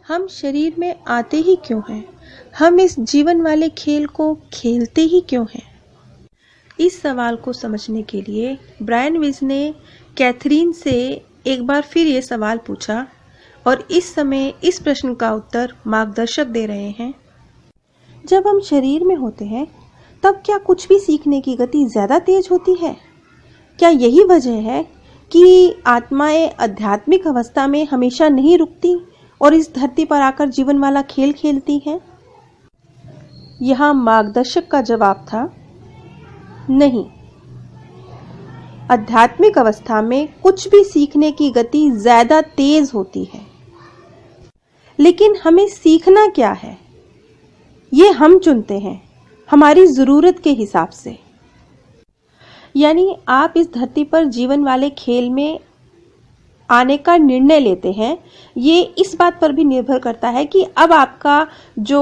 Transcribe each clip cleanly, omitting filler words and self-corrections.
हम शरीर में आते ही क्यों हैं? हम इस जीवन वाले खेल को खेलते ही क्यों हैं? इस सवाल को समझने के लिए ब्रायन विज ने कैथरीन से एक बार फिर ये सवाल पूछा और इस समय इस प्रश्न का उत्तर मार्गदर्शक दे रहे हैं। जब हम शरीर में होते हैं तब क्या कुछ भी सीखने की गति ज़्यादा तेज होती है? क्या यही वजह है कि आत्माएं आध्यात्मिक अवस्था में हमेशा नहीं रुकती और इस धरती पर आकर जीवन वाला खेल खेलती हैं? यहाँ मार्गदर्शक का जवाब था, नहीं। आध्यात्मिक अवस्था में कुछ भी सीखने की गति ज्यादा तेज होती है, लेकिन हमें सीखना क्या है ये हम चुनते हैं हमारी जरूरत के हिसाब से। यानी आप इस धरती पर जीवन वाले खेल में आने का निर्णय लेते हैं। ये इस बात पर भी निर्भर करता है कि अब आपका जो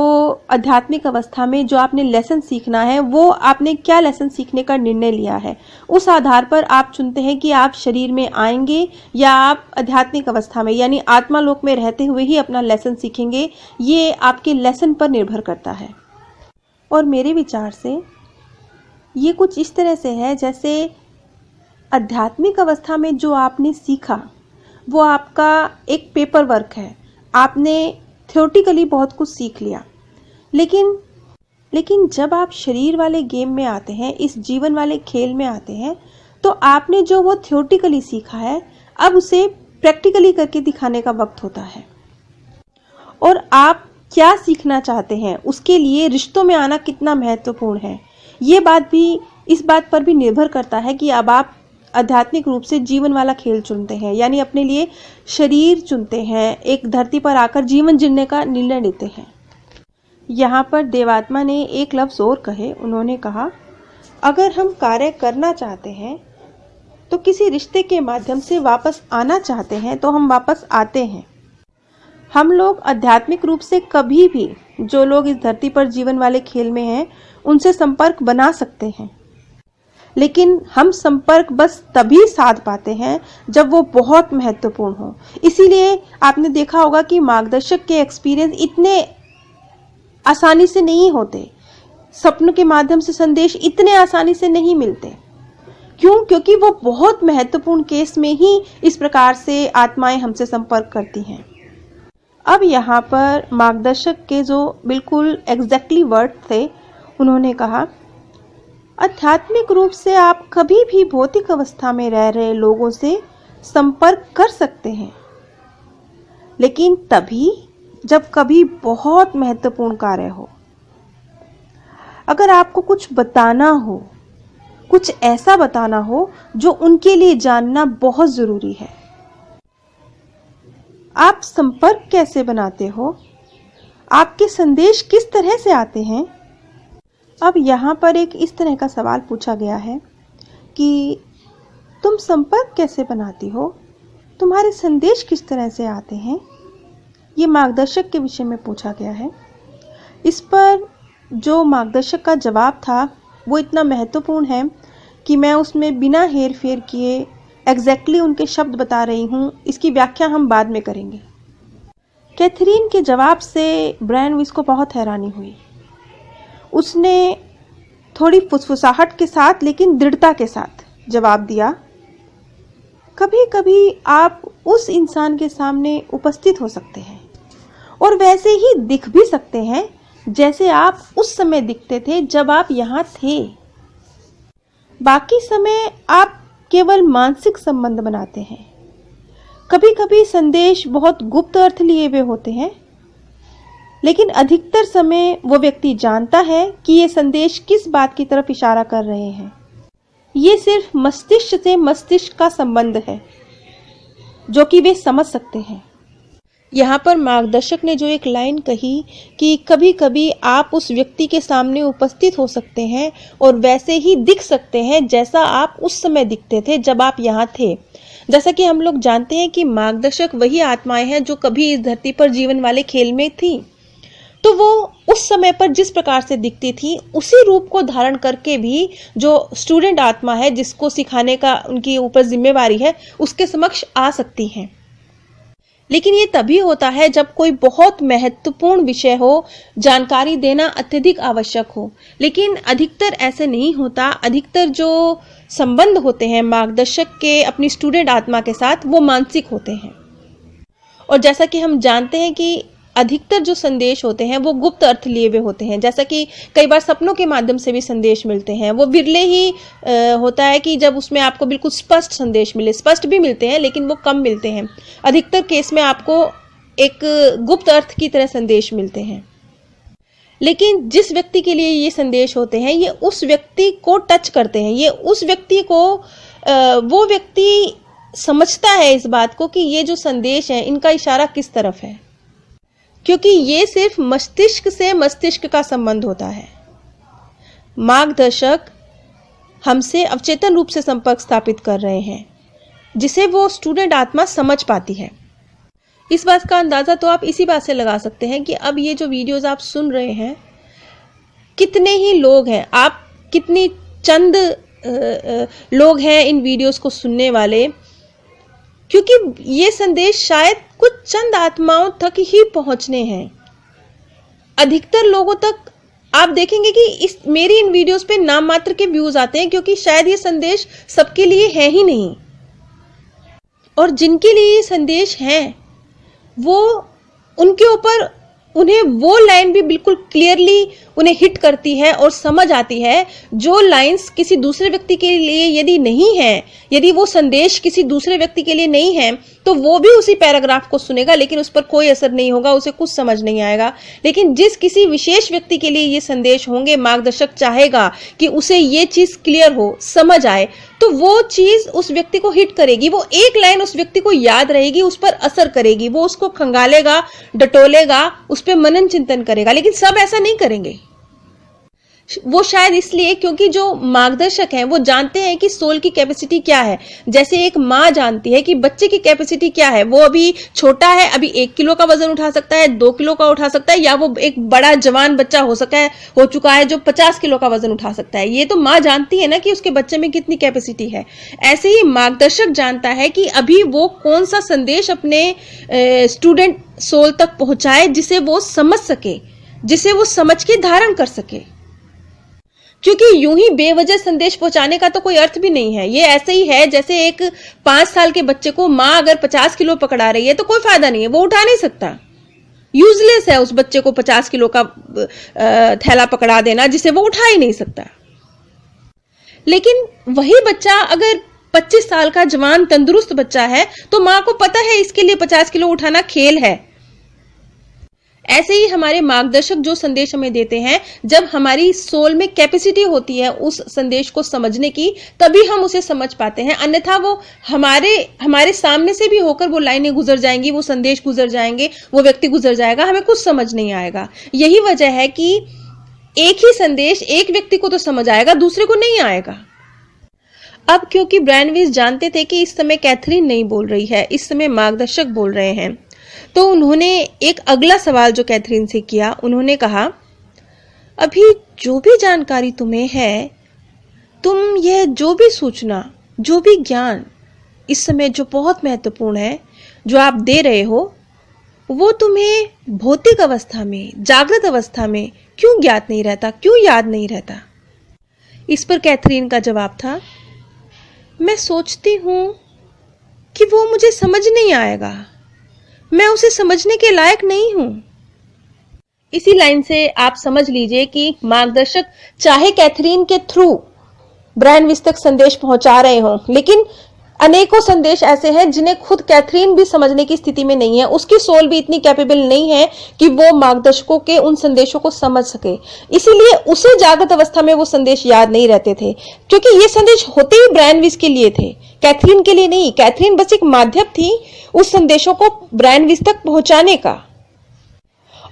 आध्यात्मिक अवस्था में जो आपने लेसन सीखना है वो आपने क्या लेसन सीखने का निर्णय लिया है। उस आधार पर आप चुनते हैं कि आप शरीर में आएंगे या आप आध्यात्मिक अवस्था में यानी आत्मा लोक में रहते हुए ही अपना लेसन सीखेंगे। ये आपके लेसन पर निर्भर करता है। और मेरे विचार से ये कुछ इस तरह से है जैसे आध्यात्मिक अवस्था में जो आपने सीखा वो आपका एक पेपर वर्क है। आपने थ्योरेटिकली बहुत कुछ सीख लिया, लेकिन जब आप शरीर वाले गेम में आते हैं, इस जीवन वाले खेल में आते हैं, तो आपने जो वो थ्योरेटिकली सीखा है अब उसे प्रैक्टिकली करके दिखाने का वक्त होता है। और आप क्या सीखना चाहते हैं उसके लिए रिश्तों में आना कितना महत्वपूर्ण है, ये बात भी इस बात पर भी निर्भर करता है कि अब आप आध्यात्मिक रूप से जीवन वाला खेल चुनते हैं, यानी अपने लिए शरीर चुनते हैं, एक धरती पर आकर जीवन जीने का निर्णय लेते हैं। यहाँ पर देवात्मा ने एक लफ्ज़ और कहे। उन्होंने कहा, अगर हम कार्य करना चाहते हैं तो किसी रिश्ते के माध्यम से वापस आना चाहते हैं तो हम वापस आते हैं। हम लोग आध्यात्मिक रूप से कभी भी जो लोग इस धरती पर जीवन वाले खेल में हैं उनसे संपर्क बना सकते हैं, लेकिन हम संपर्क बस तभी साध पाते हैं जब वो बहुत महत्वपूर्ण हो। इसीलिए आपने देखा होगा कि मार्गदर्शक के एक्सपीरियंस इतने आसानी से नहीं होते, सपनों के माध्यम से संदेश इतने आसानी से नहीं मिलते। क्यों? क्योंकि वो बहुत महत्वपूर्ण केस में ही इस प्रकार से आत्माएं हमसे संपर्क करती हैं। अब यहाँ पर मार्गदर्शक के जो बिल्कुल एग्जैक्टली वर्ड थे, उन्होंने कहा, आध्यात्मिक रूप से आप कभी भी भौतिक अवस्था में रह रहे लोगों से संपर्क कर सकते हैं, लेकिन तभी जब कभी बहुत महत्वपूर्ण कार्य हो। अगर आपको कुछ बताना हो, कुछ ऐसा बताना हो जो उनके लिए जानना बहुत जरूरी है। आप संपर्क कैसे बनाते हो? आपके संदेश किस तरह से आते हैं? अब यहाँ पर एक इस तरह का सवाल पूछा गया है कि तुम संपर्क कैसे बनाती हो? तुम्हारे संदेश किस तरह से आते हैं? ये मार्गदर्शक के विषय में पूछा गया है। इस पर जो मार्गदर्शक का जवाब था वो इतना महत्वपूर्ण है कि मैं उसमें बिना हेर फेर किए एग्जैक्टली उनके शब्द बता रही हूँ। इसकी व्याख्या हम बाद में करेंगे। कैथरीन के जवाब से ब्रायन विज को बहुत हैरानी हुई। उसने थोड़ी फुसफुसाहट के साथ लेकिन दृढ़ता के साथ जवाब दिया, कभी कभी आप उस इंसान के सामने उपस्थित हो सकते हैं और वैसे ही दिख भी सकते हैं जैसे आप उस समय दिखते थे जब आप यहाँ थे। बाकी समय आप केवल मानसिक संबंध बनाते हैं। कभी कभी संदेश बहुत गुप्त अर्थ लिए हुए होते हैं, लेकिन अधिकतर समय वो व्यक्ति जानता है कि ये संदेश किस बात की तरफ इशारा कर रहे हैं। ये सिर्फ मस्तिष्क से मस्तिष्क का संबंध है जो कि वे समझ सकते हैं। यहाँ पर मार्गदर्शक ने जो एक लाइन कही कि कभी कभी आप उस व्यक्ति के सामने उपस्थित हो सकते हैं और वैसे ही दिख सकते हैं जैसा आप उस समय दिखते थे जब आप यहाँ थे। जैसा कि हम लोग जानते हैं कि मार्गदर्शक वही आत्माएं हैं जो कभी इस धरती पर जीवन वाले खेल में थी, तो वो उस समय पर जिस प्रकार से दिखती थी उसी रूप को धारण करके भी जो स्टूडेंट आत्मा है जिसको सिखाने का उनकी ऊपर जिम्मेवारी है उसके समक्ष आ सकती हैं। लेकिन ये तभी होता है जब कोई बहुत महत्वपूर्ण विषय हो, जानकारी देना अत्यधिक आवश्यक हो। लेकिन अधिकतर ऐसे नहीं होता। अधिकतर जो संबंध होते हैं मार्गदर्शक के अपनी स्टूडेंट आत्मा के साथ, वो मानसिक होते हैं। और जैसा कि हम जानते हैं कि अधिकतर जो संदेश होते हैं वो गुप्त अर्थ लिए हुए होते हैं। जैसा कि कई बार सपनों के माध्यम से भी संदेश मिलते हैं। वो विरले ही होता है कि जब उसमें आपको बिल्कुल स्पष्ट संदेश मिले। स्पष्ट भी मिलते हैं लेकिन वो कम मिलते हैं। अधिकतर केस में आपको एक गुप्त अर्थ की तरह संदेश मिलते हैं। लेकिन जिस व्यक्ति के लिए ये संदेश होते हैं, ये उस व्यक्ति को टच करते हैं। ये उस व्यक्ति को वो व्यक्ति समझता है इस बात को कि ये जो संदेश है इनका इशारा किस तरफ है, क्योंकि ये सिर्फ मस्तिष्क से मस्तिष्क का संबंध होता है। मार्गदर्शक हमसे अवचेतन रूप से संपर्क स्थापित कर रहे हैं, जिसे वो स्टूडेंट आत्मा समझ पाती है। इस बात का अंदाजा तो आप इसी बात से लगा सकते हैं कि अब ये जो वीडियोस आप सुन रहे हैं, कितने ही लोग हैं, आप कितनी चंद लोग हैं इन वीडियोस को सुनने वाले, क्योंकि ये संदेश शायद कुछ चंद आत्माओं तक ही पहुंचने हैं। अधिकतर लोगों तक आप देखेंगे कि मेरी इन वीडियोस पे नाम मात्र के व्यूज आते हैं, क्योंकि शायद ये संदेश सबके लिए है ही नहीं। और जिनके लिए ये संदेश है, वो उनके ऊपर उन्हें वो लाइन भी बिल्कुल क्लियरली उन्हें हिट करती है और समझ आती है, जो लाइंस किसी दूसरे व्यक्ति के लिए यदि नहीं है, यदि वो संदेश किसी दूसरे व्यक्ति के लिए नहीं है, तो वो भी उसी पैराग्राफ को सुनेगा लेकिन उस पर कोई असर नहीं होगा, उसे कुछ समझ नहीं आएगा। लेकिन जिस किसी विशेष व्यक्ति के लिए ये संदेश होंगे, मार्गदर्शक चाहेगा कि उसे ये चीज क्लियर हो, समझ आए, तो वो चीज उस व्यक्ति को हिट करेगी। वो एक लाइन उस व्यक्ति को याद रहेगी, उस पर असर करेगी, वो उसको खंगालेगा, डटोलेगा, उस पर मनन चिंतन करेगा। लेकिन सब ऐसा नहीं करेंगे। वो शायद इसलिए क्योंकि जो मार्गदर्शक हैं वो जानते हैं कि सोल की कैपेसिटी क्या है। जैसे एक माँ जानती है कि बच्चे की कैपेसिटी क्या है, वो अभी छोटा है, अभी 1 किलो का वजन उठा सकता है, 2 किलो का उठा सकता है, या वो एक बड़ा जवान बच्चा हो चुका है जो 50 किलो का वजन उठा सकता है। ये तो माँ जानती है ना कि उसके बच्चे में कितनी कैपेसिटी है। ऐसे ही मार्गदर्शक जानता है कि अभी वो कौन सा संदेश अपने स्टूडेंट सोल तक पहुंचाए जिसे वो समझ सके, जिसे वो समझ के धारण कर सके। क्योंकि यूं ही बेवजह संदेश पहुंचाने का तो कोई अर्थ भी नहीं है। ये ऐसे ही है जैसे एक 5 साल के बच्चे को माँ अगर 50 किलो पकड़ा रही है तो कोई फायदा नहीं है, वो उठा नहीं सकता। यूजलेस है उस बच्चे को 50 किलो का थैला पकड़ा देना जिसे वो उठा ही नहीं सकता। लेकिन वही बच्चा अगर 25 साल का जवान तंदुरुस्त बच्चा है तो माँ को पता है इसके लिए 50 किलो उठाना खेल है। ऐसे ही हमारे मार्गदर्शक जो संदेश हमें देते हैं, जब हमारी सोल में कैपेसिटी होती है उस संदेश को समझने की, तभी हम उसे समझ पाते हैं। अन्यथा वो हमारे सामने से भी होकर वो लाइनें गुजर जाएंगी, वो संदेश गुजर जाएंगे, वो व्यक्ति गुजर जाएगा, हमें कुछ समझ नहीं आएगा। यही वजह है कि एक ही संदेश एक व्यक्ति को तो समझ आएगा, दूसरे को नहीं आएगा। अब क्योंकि ब्रैनविस जानते थे कि इस समय कैथरीन नहीं बोल रही है, इस समय मार्गदर्शक बोल रहे हैं, तो उन्होंने एक अगला सवाल जो कैथरीन से किया, उन्होंने कहा, अभी जो भी जानकारी तुम्हें है, तुम यह जो भी सूचना, जो भी ज्ञान इस समय जो बहुत महत्वपूर्ण है जो आप दे रहे हो, वो तुम्हें भौतिक अवस्था में, जागृत अवस्था में क्यों ज्ञात नहीं रहता, क्यों याद नहीं रहता? इस पर कैथरीन का जवाब था, मैं सोचती हूं कि वो मुझे समझ नहीं आएगा, मैं उसे समझने के लायक नहीं हूं। इसी लाइन से आप समझ लीजिए कि मार्गदर्शक चाहे कैथरीन के थ्रू ब्रैनविस तक संदेश पहुंचा रहे हों, लेकिन अनेकों संदेश ऐसे हैं जिन्हें खुद कैथरीन भी समझने की स्थिति में नहीं है। उसकी सोल भी इतनी कैपेबल नहीं है कि वो मार्गदर्शकों के उन संदेशों को समझ सके। इसीलिए उसे जागृत अवस्था में वो संदेश याद नहीं रहते थे, क्योंकि ये संदेश होते ही ब्रैनविस के लिए थे, कैथरीन के लिए नहीं। कैथरीन बस एक माध्यम थी उस संदेशों को ब्रैनविस तक पहुंचाने का।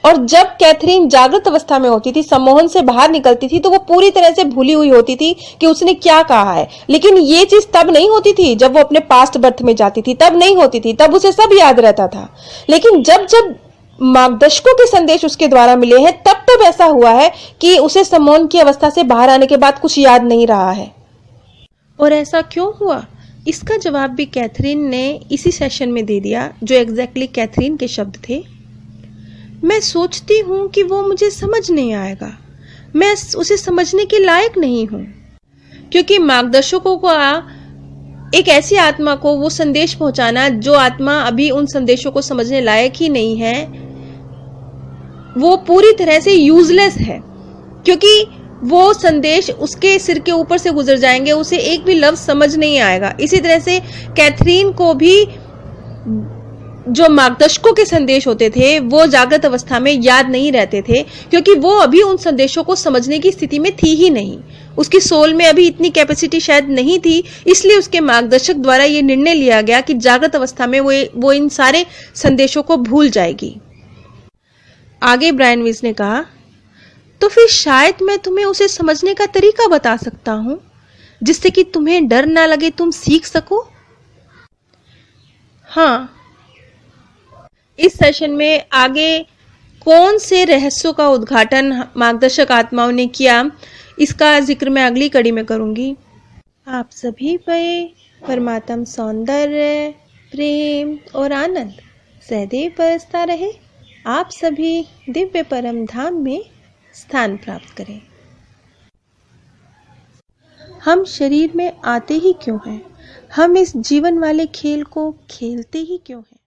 और जब कैथरीन जागृत अवस्था में होती थी, सम्मोहन से बाहर निकलती थी, तो वो पूरी तरह से भूली हुई होती थी कि उसने क्या कहा है। लेकिन ये चीज तब नहीं होती थी जब वो अपने पास्ट बर्थ में जाती थी, तब नहीं होती थी, तब उसे सब याद रहता था। लेकिन जब जब मार्गदर्शकों के संदेश उसके द्वारा मिले हैं, तब तब ऐसा हुआ है कि उसे सम्मोहन की अवस्था से बाहर आने के बाद कुछ याद नहीं रहा है। और ऐसा क्यों हुआ? इसका जवाब भी कैथरीन ने इसी सेशन में दे दिया, जो एग्जैक्टली कैथरीन के शब्द थे। मैं सोचती हूँ कि वो मुझे समझ नहीं आएगा, मैं उसे समझने के लायक नहीं हूँ, क्योंकि मार्गदर्शकों का एक ऐसी आत्मा को वो संदेश पहुंचाना जो आत्मा अभी उन संदेशों को समझने लायक ही नहीं है, वो पूरी तरह से यूजलेस है, क्योंकि वो संदेश उसके सिर के ऊपर से गुजर जाएंगे, उसे एक भी लफ्ज समझ नहीं आएगा। इसी तरह से कैथरीन को भी जो मार्गदर्शकों के संदेश होते थे वो जागृत अवस्था में याद नहीं रहते थे, क्योंकि वो अभी उन संदेशों को समझने की स्थिति में थी ही नहीं। उसकी सोल में अभी इतनी कैपेसिटी शायद नहीं थी, इसलिए उसके मार्गदर्शक द्वारा ये निर्णय लिया गया कि जागृत अवस्था में वो इन सारे संदेशों को भूल जाएगी। आगे ब्रायन वीज ने कहा, तो फिर शायद मैं तुम्हें उसे समझने का तरीका बता सकता हूं, जिससे कि तुम्हें डर ना लगे, तुम सीख सको। हाँ, इस सेशन में आगे कौन से रहस्यों का उद्घाटन मार्गदर्शक आत्माओं ने किया, इसका जिक्र मैं अगली कड़ी में करूंगी। आप सभी पे परमात्म सौंदर्य, प्रेम और आनंद सदैव बरसता रहे। आप सभी दिव्य परम धाम में स्थान प्राप्त करें। हम शरीर में आते ही क्यों हैं? हम इस जीवन वाले खेल को खेलते ही क्यों हैं?